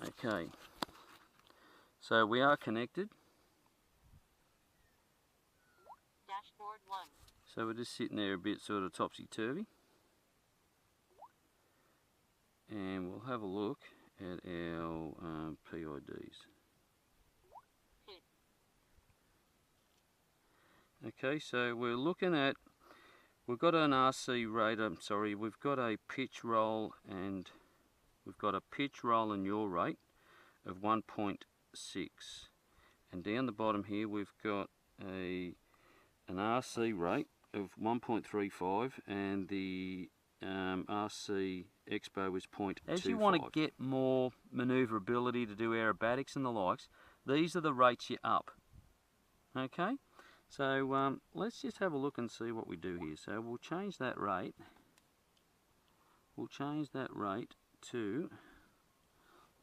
Okay, so we are connected. Dashboard 1. So we're just sitting there a bit sort of topsy-turvy. And we'll have a look at our PIDs. Okay, so we're looking at, we've got an RC rate, we've got a pitch roll and we've got a pitch roll and yaw rate of 1.6. And down the bottom here we've got an RC rate of 1.35 and the RC Expo is 0.25. As you want to get more manoeuvrability to do aerobatics and the likes, these are the rates you're up. Okay, so let's just have a look and see what we do here. So we'll change that rate. We'll change that rate to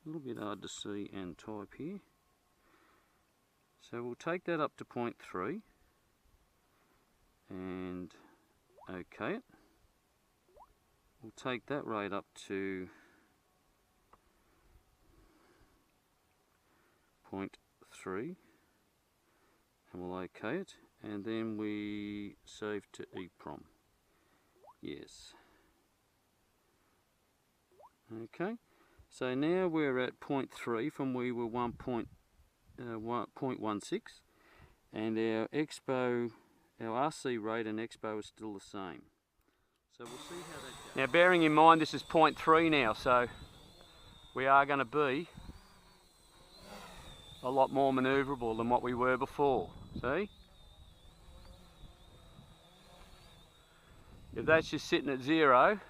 a little bit hard to see and type here. So we'll take that up to 0.3 and OK it. We'll take that rate up to 0.3 and we'll OK it, and then we save to EEPROM. Yes. Okay, so now we're at 0.3 from we were 1.16, and our Expo, our RC rate and Expo is still the same. So we'll see how that goes. Now bearing in mind this is 0.3 now, so we are going to be a lot more manoeuvrable than what we were before. See? If that's just sitting at 0,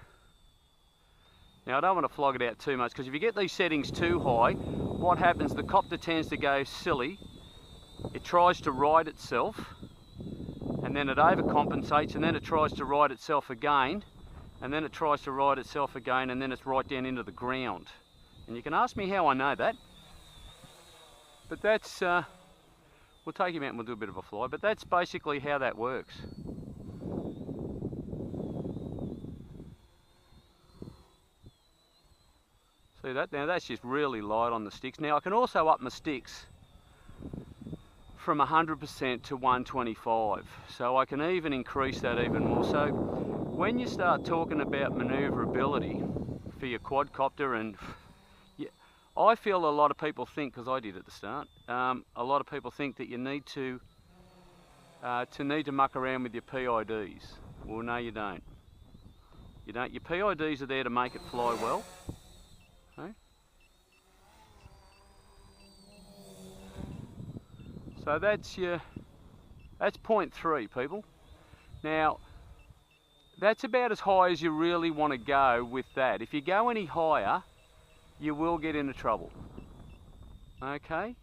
now I don't want to flog it out too much, because if you get these settings too high, what happens, the copter tends to go silly. It tries to right itself, and then it overcompensates, and then it tries to right itself again, and then it tries to right itself again, and then it's right down into the ground. And you can ask me how I know that, but that's, we'll take him out and we'll do a bit of a fly, but that's basically how that works. See that? Now that's just really light on the sticks. Now I can also up my sticks from 100% to 125, so I can even increase that even more. So when you start talking about manoeuvrability for your quadcopter, and I feel a lot of people think, because I did at the start, a lot of people think that you need to muck around with your PIDs. Well, no, you don't. You don't. Your PIDs are there to make it fly well. Okay. So that's 0.3, people. Now that's about as high as you really want to go with that. If you go any higher, you will get into trouble. Okay?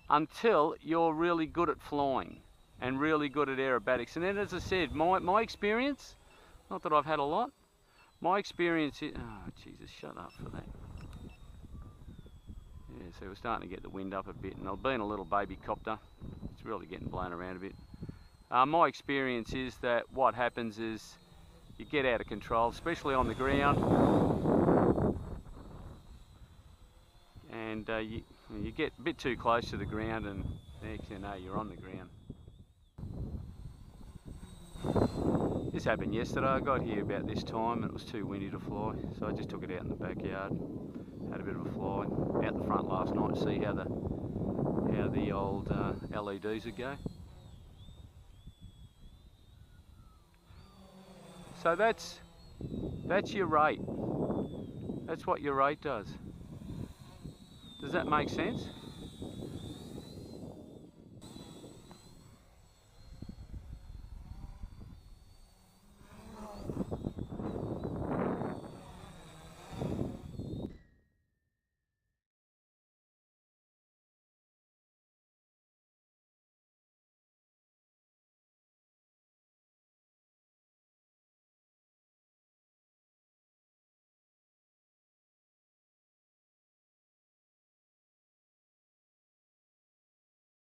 Until you're really good at flying and really good at aerobatics. And then, as I said, my experience, not that I've had a lot, my experience is, oh Jesus, shut up for that. Yeah, so we're starting to get the wind up a bit, and I've been a little baby copter. It's really getting blown around a bit. My experience is that what happens is you get out of control, especially on the ground, and you get a bit too close to the ground, and next thing you know, you're on the ground. This happened yesterday. I got here about this time and it was too windy to fly, so I just took it out in the backyard, had a bit of a fly out the front last night to see how the old LEDs would go. So that's your rate. That's what your rate does. Does that make sense?